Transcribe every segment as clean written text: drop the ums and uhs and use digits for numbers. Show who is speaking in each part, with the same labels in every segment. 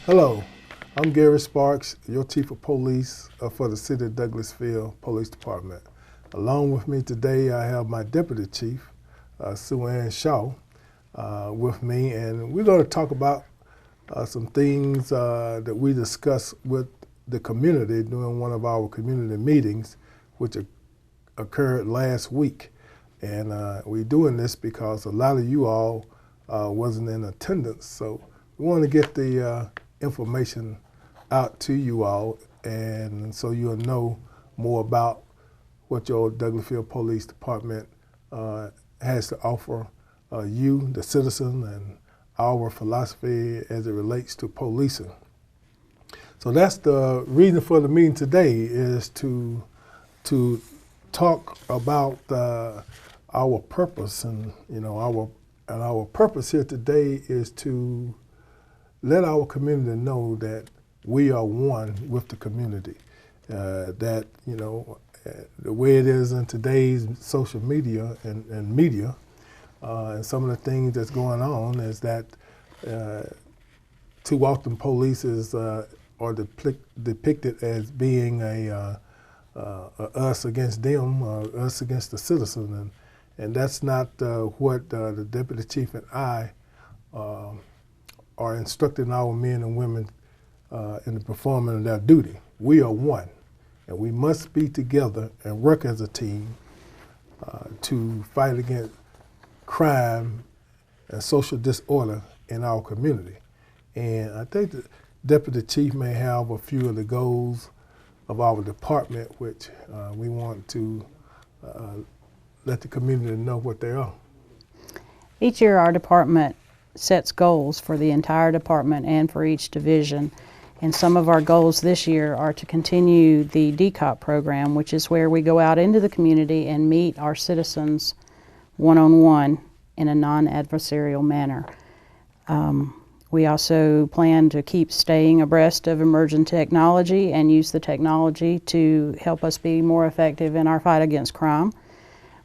Speaker 1: Hello, I'm Gary Sparks, your Chief of Police for the City of Douglasville Police Department. Along with me today, I have my Deputy Chief, Sue Ann Shaw, with me, and we're going to talk about some things that we discussed with the community during one of our community meetings, which occurred last week. And we're doing this because a lot of you all wasn't in attendance, so we want to get the information out to you all, and so you'll know more about what your Douglasville Police Department has to offer you, the citizen, and our philosophy as it relates to policing. So that's the reason for the meeting today, is to talk about our purpose, and our purpose here today is to let our community know that we are one with the community. That the way it is in today's social media and media, and some of the things that's going on is that too often police are depicted as being a us against them, us against the citizen, and that's not what the Deputy Chief and I are instructing our men and women in the performance of their duty. We are one, and we must be together and work as a team to fight against crime and social disorder in our community. And I think the Deputy Chief may have a few of the goals of our department, which we want to let the community know what they are.
Speaker 2: Each year our department sets goals for the entire department and for each division. And some of our goals this year are to continue the Dcop program, which is where we go out into the community and meet our citizens one-on-one in a non-adversarial manner. We also plan to keep staying abreast of emerging technology and use the technology to help us be more effective in our fight against crime.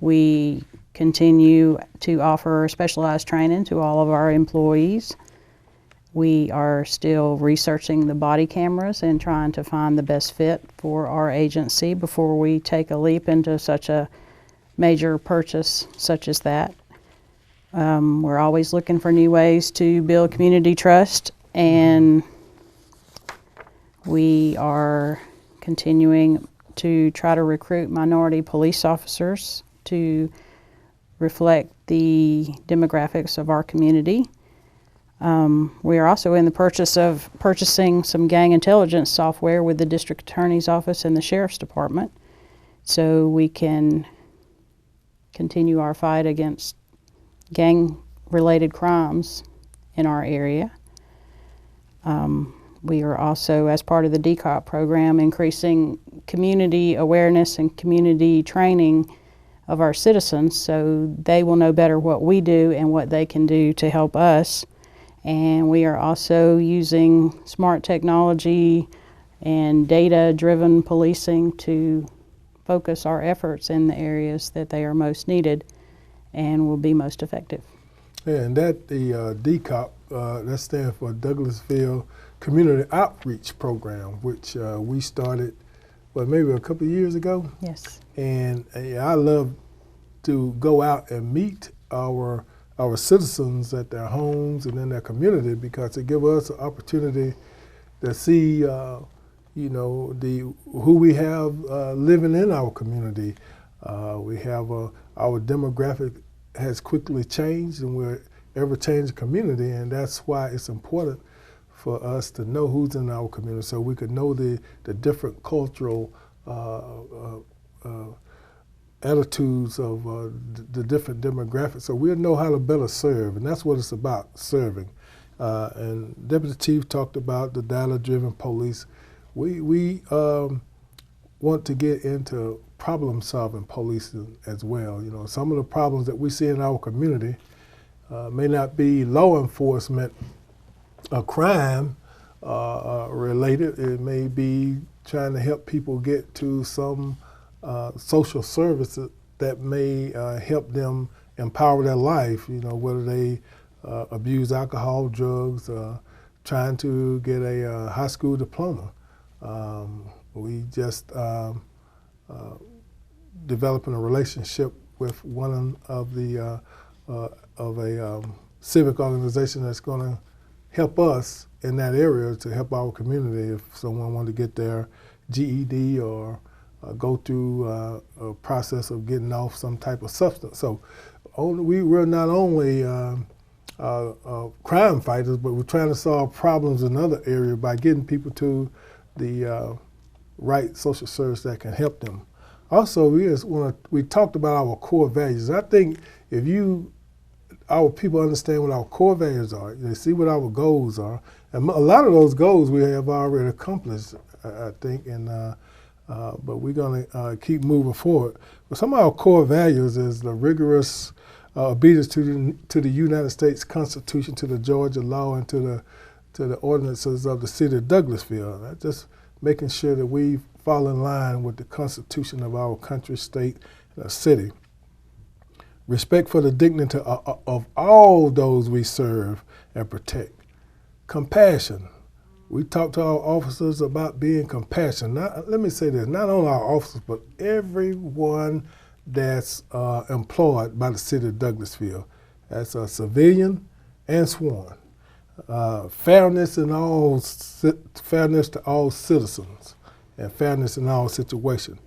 Speaker 2: We continue to offer specialized training to all of our employees. We are still researching the body cameras and trying to find the best fit for our agency before we take a leap into such a major purchase such as that. We're always looking for new ways to build community trust, and we are continuing to try to recruit minority police officers to reflect the demographics of our community. We are also in the purchase of purchasing some gang intelligence software with the District Attorney's Office and the Sheriff's Department, so we can continue our fight against gang-related crimes in our area. We are also, as part of the Dcop program, increasing community awareness and community training of our citizens so they will know better what we do and what they can do to help us. And we are also using smart technology and data-driven policing to focus our efforts in the areas that they are most needed and will be most effective.
Speaker 1: And that the Dcop, that stands for Douglasville Community Outreach Program, which we started, maybe a couple of years ago?
Speaker 2: Yes.
Speaker 1: And I love to go out and meet our citizens at their homes and in their community, because it gives us an opportunity to see who we have living in our community. We have our demographic has quickly changed, and we're ever-changing community, and that's why it's important for us to know who's in our community, so we could know the different cultural attitudes of the different demographics, so we'll know how to better serve, and that's what it's about, serving. And Deputy Chief talked about the data-driven police. We want to get into problem-solving policing as well. Some of the problems that we see in our community may not be law enforcement or crime related. It may be trying to help people get to some social services that may help them empower their life, whether they abuse alcohol, drugs, trying to get a high school diploma. We just developing a relationship with one of the of a civic organization that's going to help us in that area to help our community if someone wanted to get their GED or go through a process of getting off some type of substance. So we're not only crime fighters, but we're trying to solve problems in other areas by getting people to the right social service that can help them. Also, we talked about our core values. I think if our people understand what our core values are, they see what our goals are, and a lot of those goals we have already accomplished, I think, but we're going to keep moving forward. But some of our core values is the rigorous obedience to the United States Constitution, to the Georgia law, and to the ordinances of the city of Douglasville. Just making sure that we fall in line with the Constitution of our country, state, and city. Respect for the dignity of all those we serve and protect. Compassion. We talk to our officers about being compassionate. Let me say this, not only our officers, but everyone that's employed by the city of Douglasville. That's a civilian and sworn. Fairness to all citizens and fairness in all situations.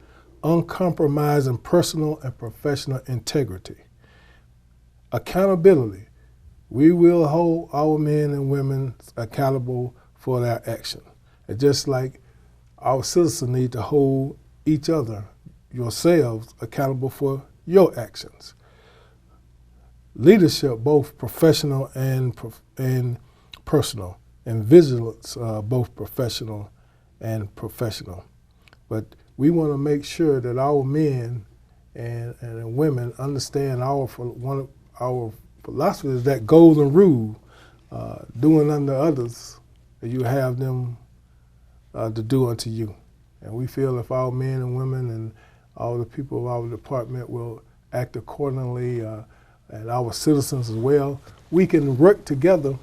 Speaker 1: Uncompromising personal and professional integrity. Accountability. We will hold our men and women accountable for their action. And just like our citizens need to hold each other, yourselves, accountable for your actions. Leadership, both professional and personal, and vigilance, both professional and professional. But we want to make sure that our men and women understand our philosophy is that golden rule, doing unto others, you have them to do unto you. And we feel if our men and women and all the people of our department will act accordingly, and our citizens as well, we can work together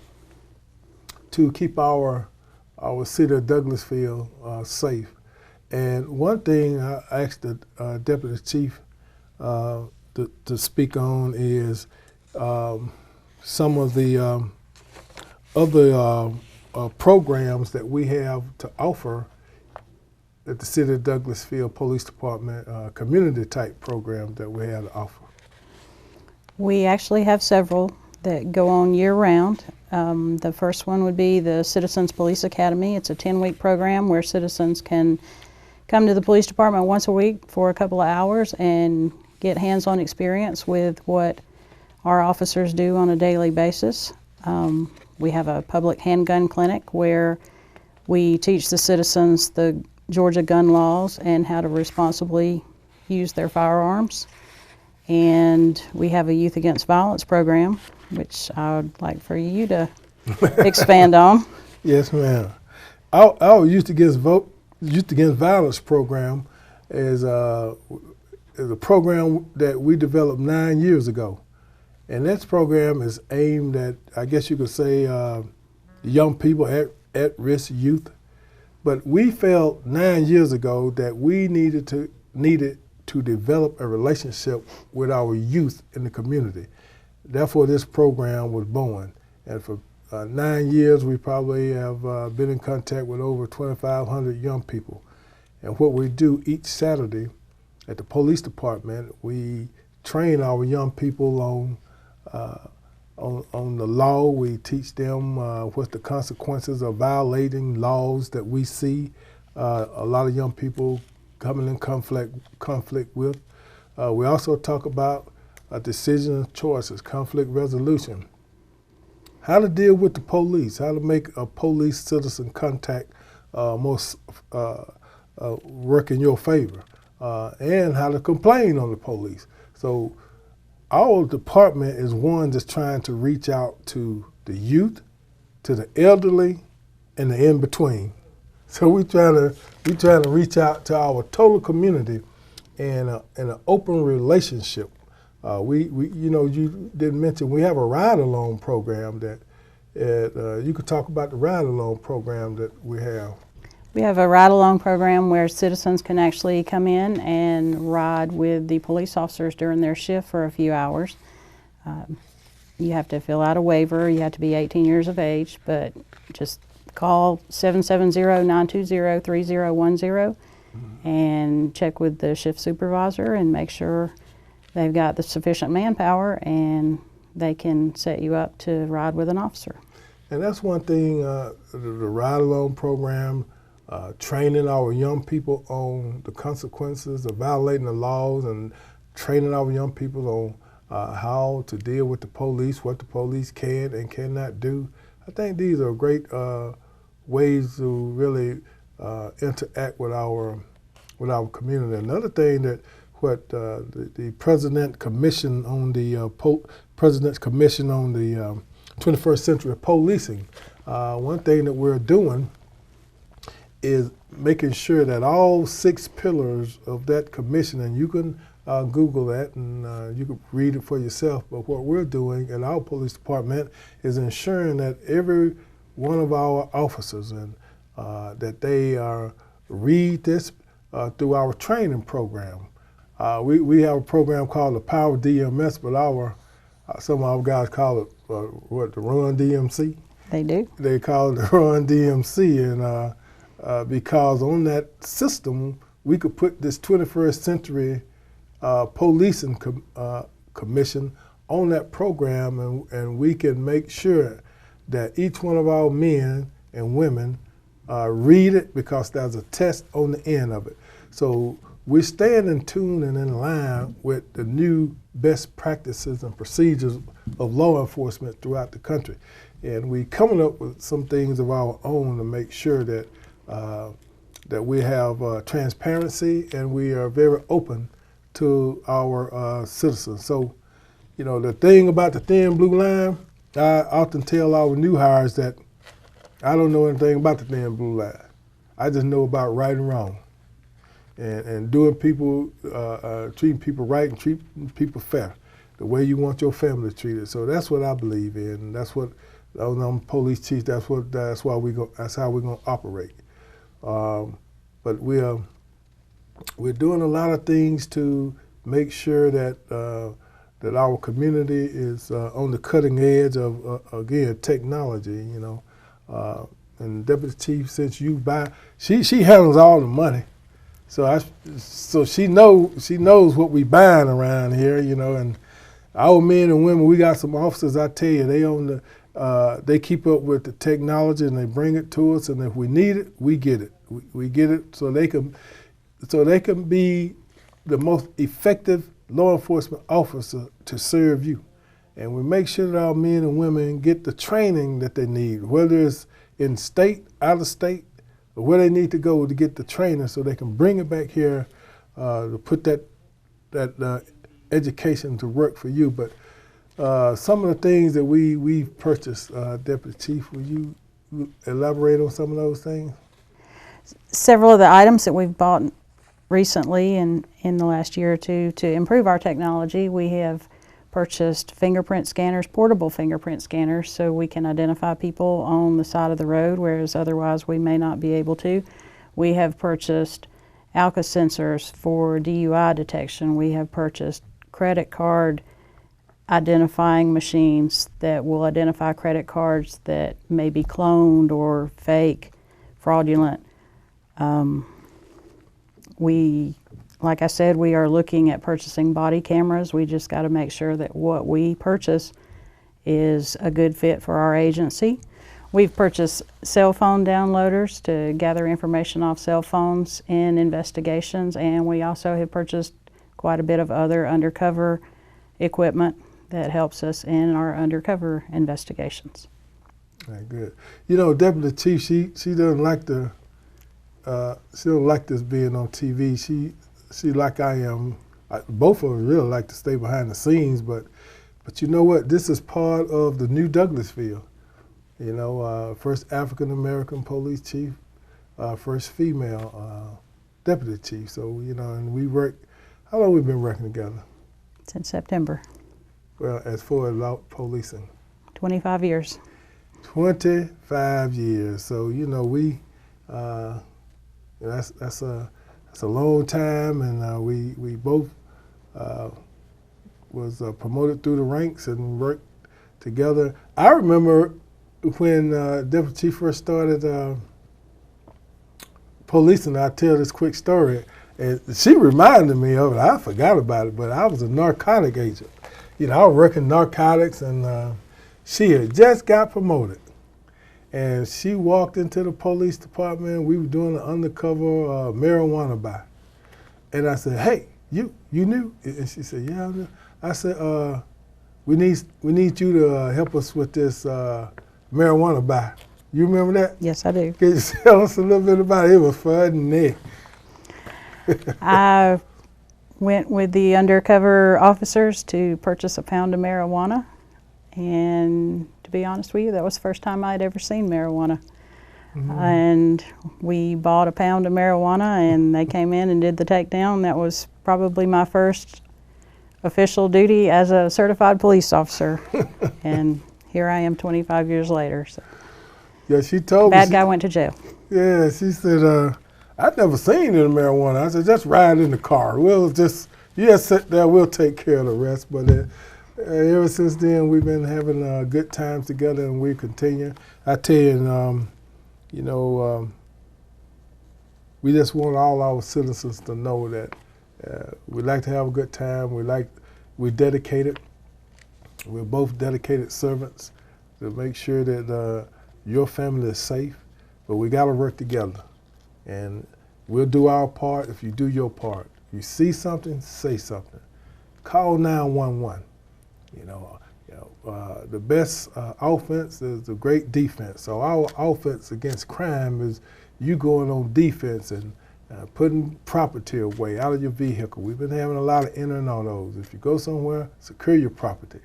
Speaker 1: to keep our city of Douglasville safe. And one thing I asked the Deputy Chief to speak on is some of the other programs that we have to offer at the City of Douglasville Police Department, community type programs that we have to offer.
Speaker 2: We actually have several that go on year round. The first one would be the Citizens Police Academy. It's a 10-week program where citizens can come to the police department once a week for a couple of hours and get hands-on experience with what our officers do on a daily basis. We have a public handgun clinic where we teach the citizens the Georgia gun laws and how to responsibly use their firearms. And we have a Youth Against Violence program, which I would like for you to expand on.
Speaker 1: Yes, ma'am. Our Youth Against Violence program is a program that we developed 9 years ago. And this program is aimed at, I guess you could say, young people, at-risk youth. But we felt 9 years ago that we needed to develop a relationship with our youth in the community. Therefore, this program was born. And for 9 years, we probably have been in contact with over 2,500 young people. And what we do each Saturday at the police department, we train our young people on the law. We teach them what the consequences of violating laws that we see a lot of young people coming in conflict with. We also talk about decision choices, conflict resolution, how to deal with the police, how to make a police-citizen contact work in your favor, and how to complain on the police. So our department is one that's trying to reach out to the youth, to the elderly, and the in-between. So we trying to reach out to our total community in an open relationship. You didn't mention we have a ride-along program that And you could talk about the ride-along program that we have.
Speaker 2: We have a ride-along program where citizens can actually come in and ride with the police officers during their shift for a few hours. You have to fill out a waiver. You have to be 18 years of age, but just call 770-920-3010 and check with the shift supervisor and make sure they've got the sufficient manpower and they can set you up to ride with an officer.
Speaker 1: And that's one thing, the ride-along program, training our young people on the consequences of violating the laws and training our young people on how to deal with the police, what the police can and cannot do. I think these are great ways to really interact with our community. Another thing that the President Commission on the President's Commission on the 21st Century Policing. One thing that we're doing is making sure that all 6 pillars of that commission, and you can Google that and you can read it for yourself, but what we're doing in our police department is ensuring that every one of our officers and that they read this through our training program. We have a program called the Power DMS, but some of our guys call it the Run DMC.
Speaker 2: They do.
Speaker 1: They call it the Run DMC, and because on that system we could put this 21st Century Policing Commission on that program, and we can make sure that each one of our men and women read it, because there's a test on the end of it. So we're staying in tune and in line with the new best practices and procedures of law enforcement throughout the country. And we're coming up with some things of our own to make sure that that we have transparency and we are very open to our citizens. So, you know, the thing about the thin blue line, I often tell our new hires that I don't know anything about the thin blue line. I just know about right and wrong, and doing people, treating people right and treating people fair, the way you want your family treated. So that's what I believe in, and that's what I'm police chief. That's how we're gonna operate. But we're doing a lot of things to make sure that that our community is on the cutting edge of again technology. You know, and Deputy Chief, since she handles all the money, so she knows what we buying around here. You know, and our men and women, we got some officers. I tell you, they keep up with the technology and they bring it to us, and if we need it, we get it. We get it so they can be the most effective law enforcement officer to serve you. And we make sure that our men and women get the training that they need, whether it's in state, out of state, or where they need to go to get the training so they can bring it back here to put that education to work for you. But some of the things that we've purchased, Deputy Chief, will you elaborate on some of those things?
Speaker 2: Several of the items that we've bought recently in the last year or two to improve our technology, we have purchased fingerprint scanners, portable fingerprint scanners, so we can identify people on the side of the road, whereas otherwise we may not be able to. We have purchased Alka sensors for DUI detection. We have purchased credit card identifying machines that will identify credit cards that may be cloned or fake, fraudulent. Like I said, we are looking at purchasing body cameras. We just got to make sure that what we purchase is a good fit for our agency. We've purchased cell phone downloaders to gather information off cell phones in investigations, and we also have purchased quite a bit of other undercover equipment that helps us in our undercover investigations.
Speaker 1: Right, good. You know, Deputy Chief, she doesn't like she don't like this being on TV. She like I am. Both of us really like to stay behind the scenes, but you know what? This is part of the new Douglasville. You know, first African American police chief, first female deputy chief. So you know, and we work. How long we been working together?
Speaker 2: Since September.
Speaker 1: Well, as far as policing.
Speaker 2: 25 years.
Speaker 1: 25 years. So we that's a long time, and we both was promoted through the ranks and worked together. I remember when Deputy Chief first started policing. I tell this quick story, and she reminded me of it. I forgot about it, but I was a narcotic agent. I was working narcotics, and she had just got promoted. And she walked into the police department. We were doing an undercover marijuana buy. And I said, "Hey, you knew?" And she said, "Yeah, I knew." I said, we need you to help us with this marijuana buy." You remember that?
Speaker 2: Yes, I do.
Speaker 1: Can you tell us a little bit about it? It was fun and
Speaker 2: I went with the undercover officers to purchase a pound of marijuana, and to be honest with you, that was the first time I'd ever seen marijuana. And we bought a pound of marijuana, and they came in and did the takedown. That was probably my first official duty as a certified police officer. And here I am 25 years later. So.
Speaker 1: Yeah, she told me.
Speaker 2: Bad guy went to jail.
Speaker 1: Yeah, she said, "I'd never seen any marijuana." I said, "Just ride in the car. You just sit there. We'll take care of the rest." But ever since then, we've been having good times together, and we continue. I tell you, we just want all our citizens to know that we like to have a good time. We're dedicated. We're both dedicated servants to make sure that your family is safe. But we got to work together, and we'll do our part if you do your part. You see something, say something. Call 911. The best offense is a great defense. So our offense against crime is you going on defense and putting property away out of your vehicle. We've been having a lot of entering on those. If you go somewhere, secure your property.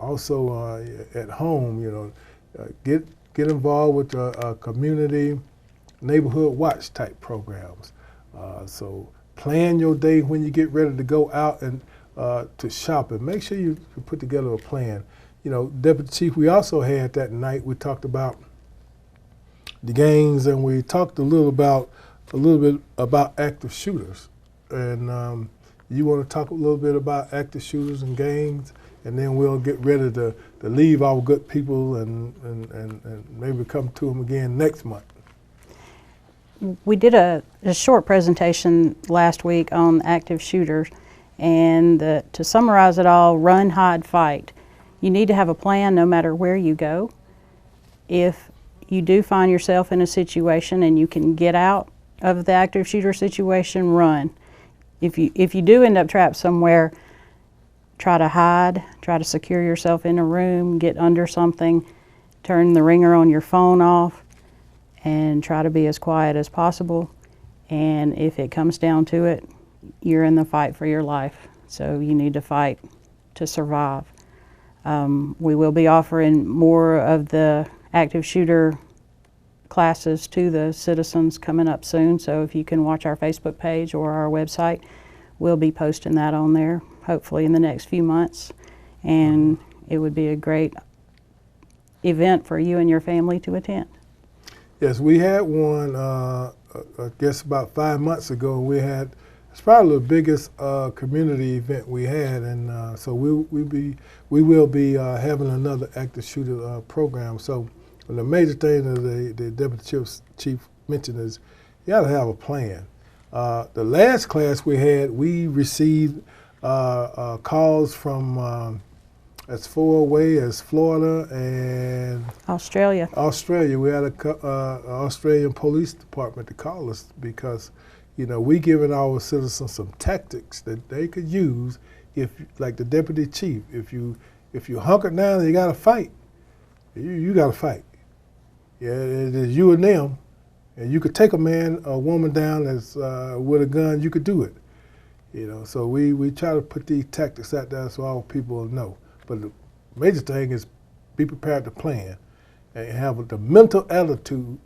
Speaker 1: Also at home, get involved with community neighborhood watch type programs. So plan your day when you get ready to go out and to shop, and make sure you put together a plan. Deputy Chief, we also had that night, we talked about the gangs, and we talked a little bit about active shooters. And you want to talk a little bit about active shooters and gangs, and then we'll get ready to leave our good people and maybe come to them again next month.
Speaker 2: We did a short presentation last week on active shooters, and to summarize it all, run, hide, fight. You need to have a plan no matter where you go. If you do find yourself in a situation and you can get out of the active shooter situation, run. If you do end up trapped somewhere, try to hide, try to secure yourself in a room, get under something, turn the ringer on your phone off, and try to be as quiet as possible. And if it comes down to it, you're in the fight for your life. So you need to fight to survive. We will be offering more of the active shooter classes to the citizens coming up soon. So if you can watch our Facebook page or our website, we'll be posting that on there, hopefully in the next few months. And it would be a great event for you and your family to attend.
Speaker 1: Yes, we had one, I guess about 5 months ago. It's probably the biggest community event we had, and so we will be having another active shooter program. So the major thing that the Deputy Chief mentioned is you got to have a plan. The last class we had, we received calls from as far away as Florida and
Speaker 2: Australia.
Speaker 1: We had an Australian police department to call us because, we giving our citizens some tactics that they could use if, like the deputy chief, if you hunker down and you got to fight, you got to fight. Yeah, it is you and them, and you could take a woman down that's with a gun. You could do it. So we try to put these tactics out there so our people know. But the major thing is be prepared to plan and have the mental attitude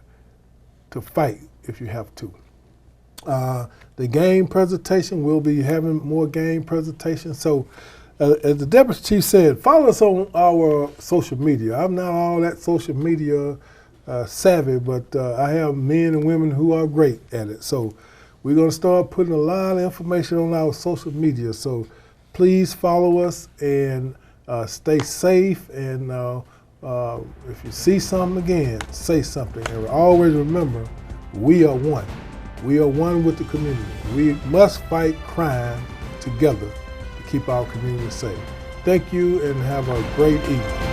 Speaker 1: to fight if you have to. The game presentation, we'll be having more game presentations. So As the deputy chief said, follow us on our social media. I'm not all that social media savvy, but I have men and women who are great at it. So we're going to start putting a lot of information on our social media. So please follow us and stay safe. And if you see something again, say something. And always remember, we are one. We are one with the community. We must fight crime together to keep our community safe. Thank you and have a great evening.